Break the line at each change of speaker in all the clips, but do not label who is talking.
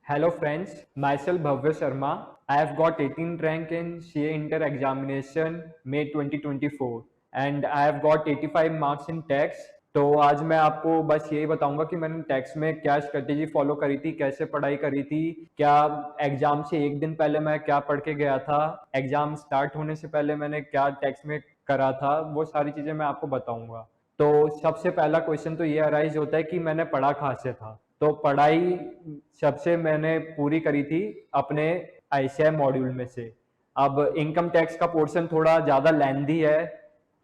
Hello friends, myself Bhavya Sharma. I have got 18th rank in CA Inter examination May 2024 and I have got 85 marks in tax. तो आज मैं आपको बस यही बताऊंगा कि मैंने टैक्स में क्या स्ट्रेटेजी फॉलो करी थी, कैसे पढ़ाई करी थी, क्या एग्जाम से एक दिन पहले मैं क्या पढ़ के गया था, एग्जाम स्टार्ट होने से पहले मैंने क्या टैक्स में करा था, वो सारी चीजें मैं आपको बताऊंगा। तो सबसे पहला क्वेश्चन तो ये अराइज होता है कि मैंने पढ़ा कहाँ से था। तो पढ़ाई सबसे मैंने पूरी करी थी अपने आईसीआई मॉड्यूल में से। अब इनकम टैक्स का पोर्शन थोड़ा ज़्यादा लेंदी है,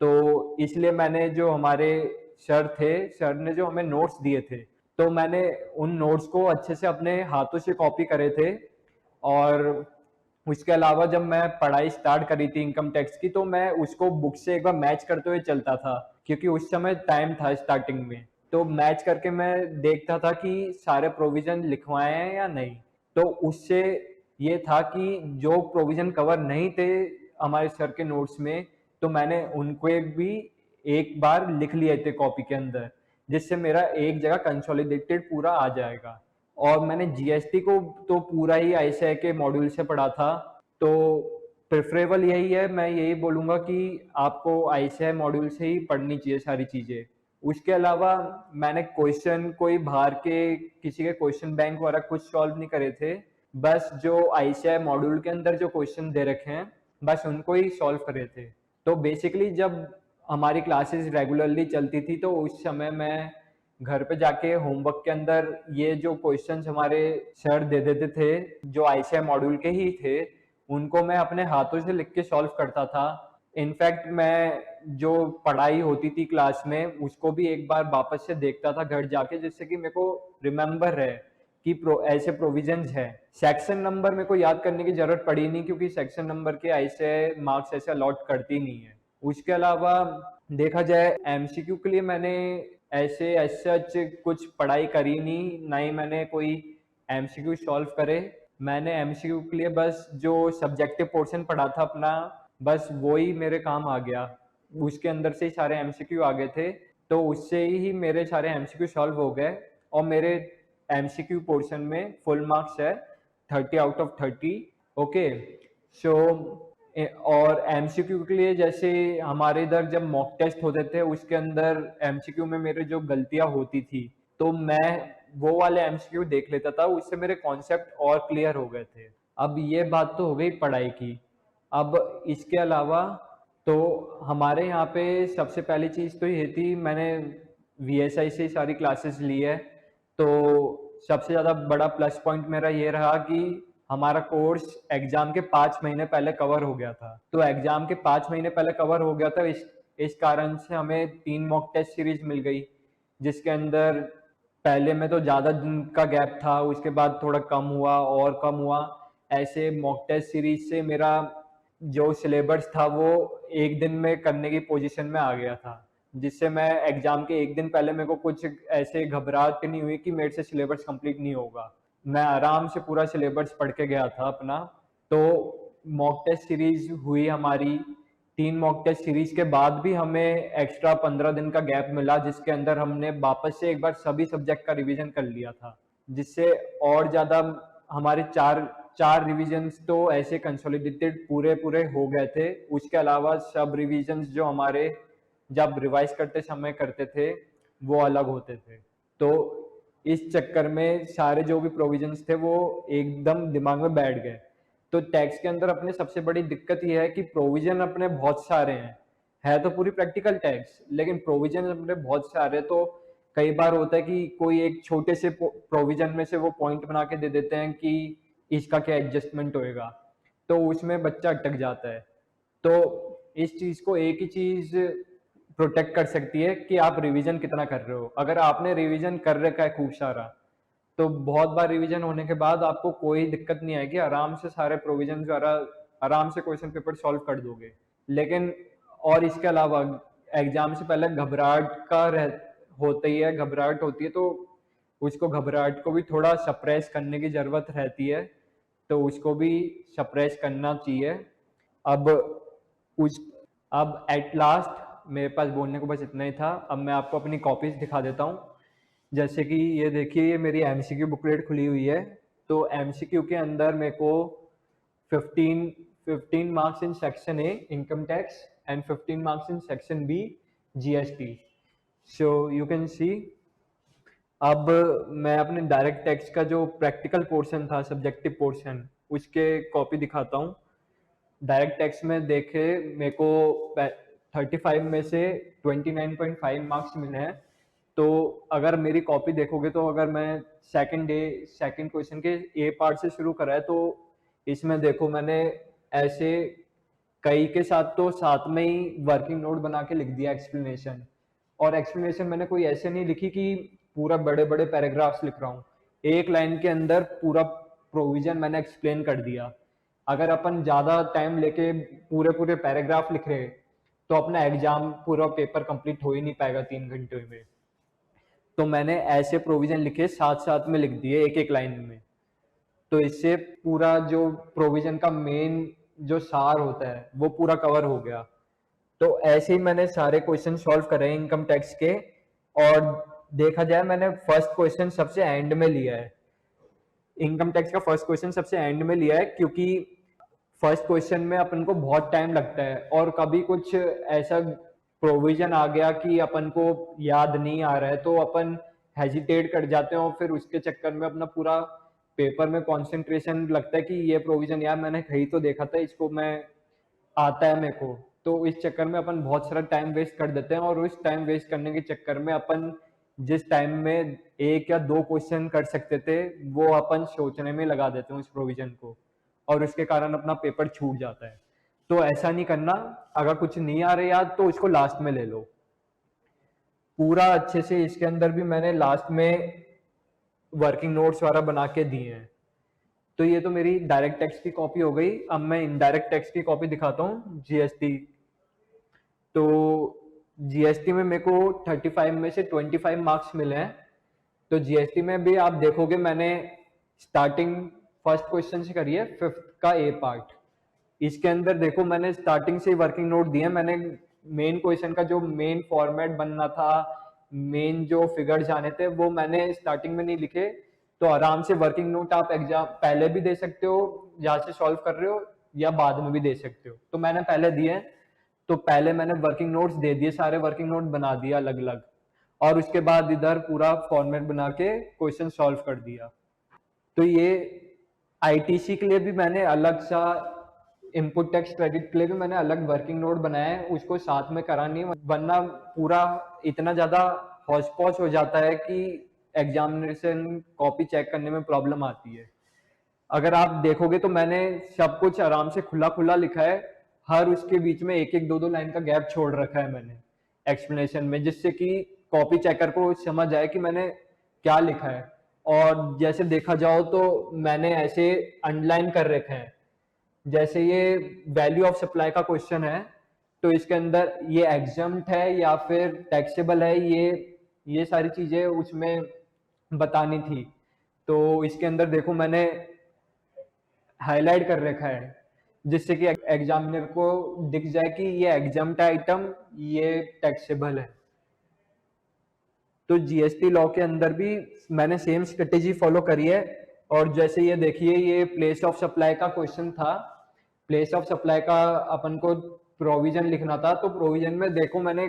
तो इसलिए मैंने जो हमारे सर थे, सर ने जो हमें नोट्स दिए थे, तो मैंने उन नोट्स को अच्छे से अपने हाथों से कॉपी करे थे। और उसके अलावा जब मैं पढ़ाई स्टार्ट करी थी इनकम टैक्स की, तो मैं उसको बुक से एक बार मैच करते हुए चलता था, क्योंकि उस समय टाइम था स्टार्टिंग में। तो मैच करके मैं देखता था कि सारे प्रोविजन लिखवाए हैं या नहीं। तो उससे ये था कि जो प्रोविजन कवर नहीं थे हमारे सर के नोट्स में, तो मैंने उनको भी एक बार लिख लिए थे कॉपी के अंदर, जिससे मेरा एक जगह कंसोलिडेटेड पूरा आ जाएगा। और मैंने जीएसटी को तो पूरा ही आईसीआई के मॉड्यूल से पढ़ा था। तो प्रेफरेबल यही है, मैं यही बोलूंगा कि आपको आईसीआई मॉड्यूल से ही पढ़नी चाहिए सारी चीजें। उसके अलावा मैंने क्वेश्चन कोई बाहर के किसी के क्वेश्चन बैंक वगैरह कुछ सॉल्व नहीं करे थे। बस जो आईसीआई मॉड्यूल के अंदर जो क्वेश्चन दे रखे हैं, बस उनको ही सॉल्व करे थे। तो बेसिकली जब हमारी क्लासेस रेगुलरली चलती थी, तो उस समय मैं घर पे जाके होमवर्क के अंदर ये जो क्वेश्चंस हमारे सर दे देते थे, जो आईसीआई मॉड्यूल के ही थे, उनको मैं अपने हाथों से लिख के सॉल्व करता था। इनफैक्ट मैं जो पढ़ाई होती थी क्लास में, उसको भी एक बार वापस से देखता था घर जाके, जिससे कि मेरे को रिमेम्बर रहे कि ऐसे प्रोविजंस हैं। सेक्शन नंबर मेरे को याद करने की जरूरत पड़ी नहीं, क्योंकि सेक्शन नंबर के ऐसे मार्क्स ऐसे अलॉट करती नहीं है। उसके अलावा देखा जाए एमसीक्यू के लिए मैंने ऐसे सच कुछ पढ़ाई करी नहीं, ना ही मैंने कोई एमसीक्यू सॉल्व करे। मैंने एमसीक्यू के लिए बस जो सब्जेक्टिव पोर्शन पढ़ा था अपना, बस वो ही मेरे काम आ गया। उसके अंदर से ही सारे एमसीक्यू आ गए थे, तो उससे ही मेरे सारे एमसीक्यू सॉल्व हो गए। और मेरे एमसीक्यू पोर्शन में फुल मार्क्स है 30 आउट ऑफ 30। ओके, सो और एमसीक्यू के लिए जैसे हमारे इधर जब मॉक टेस्ट होते थे, उसके अंदर एमसीक्यू में मेरे जो गलतियां होती थी, तो मैं वो वाले एमसीक्यू देख लेता था, उससे मेरे कॉन्सेप्ट और क्लियर हो गए थे। अब ये बात तो हो गई पढ़ाई की। अब इसके अलावा तो हमारे यहाँ पे सबसे पहली चीज़ तो ये थी, मैंने वीएसआई से सारी क्लासेस ली है। तो सबसे ज़्यादा बड़ा प्लस पॉइंट मेरा ये रहा कि हमारा कोर्स एग्जाम के 5 महीने पहले कवर हो गया था। तो एग्जाम के 5 महीने पहले कवर हो गया था, इस कारण से हमें 3 मॉक टेस्ट सीरीज मिल गई, जिसके अंदर पहले में तो ज़्यादा दिन का गैप था, उसके बाद थोड़ा कम हुआ और कम हुआ। ऐसे मॉक टेस्ट सीरीज से मेरा जो सिलेबस था वो एक दिन में करने की पोजीशन में आ गया था, जिससे मैं एग्जाम के एक दिन पहले मेरे को कुछ ऐसे घबराहट नहीं हुई कि मेरे से सिलेबस कंप्लीट नहीं होगा। मैं आराम से पूरा सिलेबस पढ़ के गया था अपना। तो मॉक टेस्ट सीरीज हुई हमारी। 3 मॉक टेस्ट सीरीज के बाद भी हमें एक्स्ट्रा 15 दिन का गैप मिला, जिसके अंदर हमने वापस से एक बार सभी सब्जेक्ट का रिवीजन कर लिया था, जिससे और ज्यादा हमारे चार चार रिवीजन्स तो ऐसे कंसोलिडेटेड पूरे पूरे हो गए थे। उसके अलावा सब रिवीजन्स जो हमारे जब रिवाइज करते समय करते थे, वो अलग होते थे। तो इस चक्कर में सारे जो भी प्रोविजंस थे वो एकदम दिमाग में बैठ गए। तो टैक्स के अंदर अपने सबसे बड़ी दिक्कत यह है कि प्रोविजन अपने बहुत सारे हैं। है तो पूरी प्रैक्टिकल टैक्स, लेकिन प्रोविजन अपने बहुत सारे। तो कई बार होता है कि कोई एक छोटे से प्रोविजन में से वो पॉइंट बना के दे देते हैं कि इसका क्या एडजस्टमेंट होएगा, तो उसमें बच्चा अटक जाता है। तो इस चीज को एक ही चीज प्रोटेक्ट कर सकती है कि आप रिवीजन कितना कर रहे हो। अगर आपने रिवीजन कर रखा है खूब सारा, तो बहुत बार रिवीजन होने के बाद आपको कोई दिक्कत नहीं आएगी, आराम से सारे प्रोविजन द्वारा आराम से क्वेश्चन पेपर सॉल्व कर दोगे। लेकिन और इसके अलावा एग्जाम से पहले घबराहट का होता ही है, घबराहट होती है, तो उसको घबराहट को भी थोड़ा सप्रेस करने की जरूरत रहती है। तो उसको भी सप्रेस करना चाहिए। अब उस अब एट लास्ट मेरे पास बोलने को बस इतना ही था। अब मैं आपको अपनी कॉपीज दिखा देता हूँ। जैसे कि ये देखिए, ये मेरी एमसीक्यू बुकलेट खुली हुई है। तो एमसीक्यू के अंदर मेरे को 15 15 marks in section A income tax and 15 marks in section B GST. So you can see. अब मैं अपने डायरेक्ट टैक्स का जो प्रैक्टिकल पोर्शन था, सब्जेक्टिव पोर्शन, उसके कॉपी दिखाता हूँ. डायरेक्ट टैक्स में देखे मेरे को 35 में से 29.5 मार्क्स मिले हैं. तो अगर मेरी कॉपी देखोगे तो अगर मैं सेकंड क्वेश्चन के ए पार्ट से शुरू करा है, तो इसमें देखो मैंने ऐसे कई के साथ तो साथ में ही वर्किंग नोट बना के लिख दिया एक्सप्लेनेशन. और एक्सप्लेनेशन मैंने कोई ऐसे नहीं लिखी कि पूरा बड़े बड़े पैराग्राफ्स लिख रहा हूँ. एक लाइन के अंदर पूरा प्रोविजन मैंने एक्सप्लेन कर दिया. अगर अपन ज्यादा टाइम लेके पूरे पूरे पैराग्राफ लिख रहे तो अपना एग्जाम पूरा पेपर कंप्लीट हो ही नहीं पाएगा 3 घंटे में. तो मैंने ऐसे प्रोविजन लिखे, साथ साथ में लिख दिए एक एक लाइन में. तो इससे पूरा जो प्रोविजन का मेन जो सार होता है वो पूरा कवर हो गया. तो ऐसे ही मैंने सारे क्वेश्चन सॉल्व करे इनकम टैक्स के. और देखा जाए मैंने फर्स्ट क्वेश्चन सबसे एंड में लिया है. इनकम टैक्स का फर्स्ट क्वेश्चन सबसे एंड में लिया है क्योंकि फर्स्ट क्वेश्चन में अपन को बहुत टाइम लगता है, और कभी कुछ ऐसा प्रोविजन आ गया कि अपन को याद नहीं आ रहा है तो अपन हेजिटेट कर जाते हैं, और फिर उसके चक्कर में अपना पूरा पेपर में कंसंट्रेशन लगता है कि ये प्रोविजन यार मैंने कहीं तो देखा था, इसको मैं आता है मेरे को. तो इस चक्कर में अपन बहुत सारा टाइम वेस्ट कर देते हैं, और उस टाइम वेस्ट करने के चक्कर में अपन जिस टाइम में एक या दो क्वेश्चन कर सकते थे वो अपन सोचने में लगा देते हैं उस प्रोविजन को, और उसके कारण अपना पेपर छूट जाता है. तो ऐसा नहीं करना. अगर कुछ नहीं आ रहा याद तो उसको लास्ट में ले लो पूरा अच्छे से. इसके अंदर भी मैंने लास्ट में वर्किंग नोट्स वाला बना के दिए हैं. तो ये तो मेरी डायरेक्ट टैक्स की कॉपी हो गई. अब मैं इनडायरेक्ट टैक्स की कॉपी दिखाता हूँ, जीएसटी. तो जीएसटी में मेरे को 35 में से 25 मार्क्स मिले हैं. तो जीएसटी में भी आप देखोगे मैंने स्टार्टिंग फर्स्ट क्वेश्चन से करी है, फिफ्थ का ए पार्ट. इसके अंदर देखो मैंने स्टार्टिंग से वर्किंग नोट दिए. मैंने मेन क्वेश्चन का जो मेन फॉर्मेट बनना था, मेन जो फिगर्स आने थे वो मैंने स्टार्टिंग में नहीं लिखे. तो आराम से वर्किंग नोट आप एग्जाम पहले भी दे सकते हो जहाँ से सॉल्व कर रहे हो, या बाद में भी दे सकते हो. तो मैंने पहले दिए, तो पहले मैंने वर्किंग नोट्स दे दिए, सारे वर्किंग नोट बना दिया अलग अलग, और उसके बाद इधर पूरा फॉर्मेट बना के क्वेश्चन सॉल्व कर दिया. तो ये आईटीसी के लिए भी मैंने अलग सा, इनपुट टैक्स क्रेडिट के लिए भी मैंने अलग वर्किंग नोट बनाया है. उसको साथ में करा नहीं, वरना पूरा इतना ज्यादा हौच पौच हो जाता है कि एग्जामिनेशन कॉपी चेक करने में प्रॉब्लम आती है. अगर आप देखोगे तो मैंने सब कुछ आराम से खुला खुला लिखा है. हर उसके बीच में एक एक दो दो लाइन का गैप छोड़ रखा है मैंने एक्सप्लेनेशन में, जिससे कि कॉपी चेकर को समझ आए कि मैंने क्या लिखा है. और जैसे देखा जाओ तो मैंने ऐसे अंडरलाइन कर रखे हैं. जैसे ये वैल्यू ऑफ सप्लाई का क्वेश्चन है, तो इसके अंदर ये एग्जम्प्ट है या फिर टैक्सेबल है, ये सारी चीजें उसमें बतानी थी. तो इसके अंदर देखो मैंने हाईलाइट कर रखा है, जिससे कि एग्जामिनर को दिख जाए कि ये एग्जम्प्ट आइटम, ये टैक्सेबल है. तो जीएसटी लॉ के अंदर भी मैंने सेम स्ट्रेटेजी फॉलो करी है. और जैसे ये देखिए, ये प्लेस ऑफ सप्लाई का क्वेश्चन था. प्लेस ऑफ सप्लाई का अपन को प्रोविजन लिखना था. तो प्रोविजन में देखो मैंने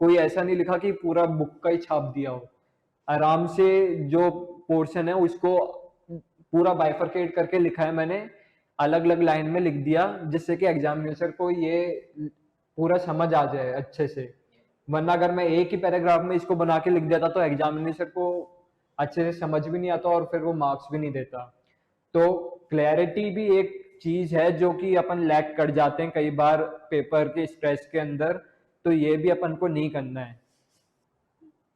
कोई ऐसा नहीं लिखा कि पूरा बुक का ही छाप दिया हो. आराम से जो पोर्शन है उसको पूरा बाइफरकेट करके लिखा है मैंने, अलग अलग लाइन में लिख दिया, जिससे कि एग्जामिनेटर को ये पूरा समझ आ जाए अच्छे से. वरना अगर मैं एक ही पैराग्राफ में इसको बना के लिख देता तो एग्जामिनेटर को अच्छे से समझ भी नहीं आता और फिर वो मार्क्स भी नहीं देता. तो क्लैरिटी भी एक चीज है जो कि अपन लैक कर जाते हैं कई बार पेपर के स्ट्रेस के अंदर. तो ये भी अपन को नहीं करना है.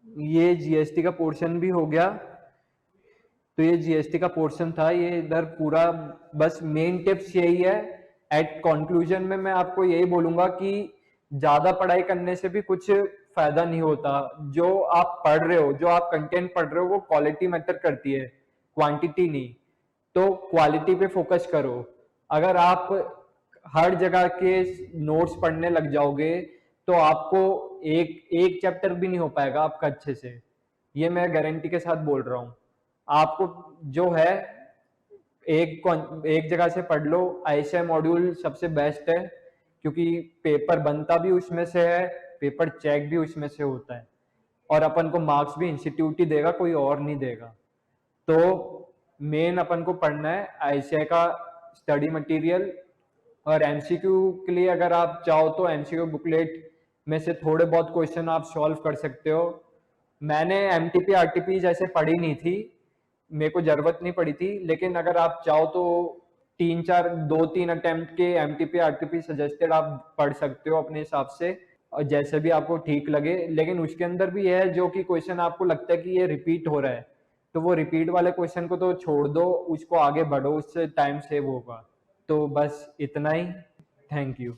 ये जीएसटी का पोर्शन भी हो गया. तो ये जीएसटी का पोर्शन था, ये इधर पूरा. बस मेन टिप्स यही है. एट कंक्लूजन में मैं आपको यही बोलूंगा कि ज्यादा पढ़ाई करने से भी कुछ फायदा नहीं होता. जो आप पढ़ रहे हो, जो आप कंटेंट पढ़ रहे हो, वो क्वालिटी मैटर करती है, क्वांटिटी नहीं. तो क्वालिटी पे फोकस करो. अगर आप हर जगह के नोट्स पढ़ने लग जाओगे तो आपको एक एक चैप्टर भी नहीं हो पाएगा आपका अच्छे से. ये मैं गारंटी के साथ बोल रहा हूँ. आपको जो है एक जगह से पढ़ लो। आईएसआई मॉड्यूल सबसे बेस्ट है, क्योंकि पेपर बनता भी उसमें से है, पेपर चेक भी उसमें से होता है, और अपन को मार्क्स भी इंस्टीट्यूट ही देगा, कोई और नहीं देगा। तो मेन अपन को पढ़ना है आईसीआई का स्टडी मटेरियल। और एमसीक्यू के लिए अगर आप चाहो तो एमसीक्यू बुकलेट में से थोड़े बहुत क्वेश्चन आप सॉल्व कर सकते हो। मैंने एमटीपी आरटीपी जैसे पढ़ी नहीं थी, मेरे को जरूरत नहीं पड़ी थी, लेकिन अगर आप चाहो तो 2-3 अटेम्प्ट के एमटीपी आरटीपी सजेस्टेड आप पढ़ सकते हो अपने हिसाब से, और जैसे भी आपको ठीक लगे। लेकिन उसके अंदर भी है जो कि क्वेश्चन आपको लगता है कि ये रिपीट हो रहा है, तो वो रिपीट वाले क्वेश्चन को तो छोड़ दो, उसको आगे बढ़ो, उससे टाइम सेव होगा। तो बस इतना ही। Thank you.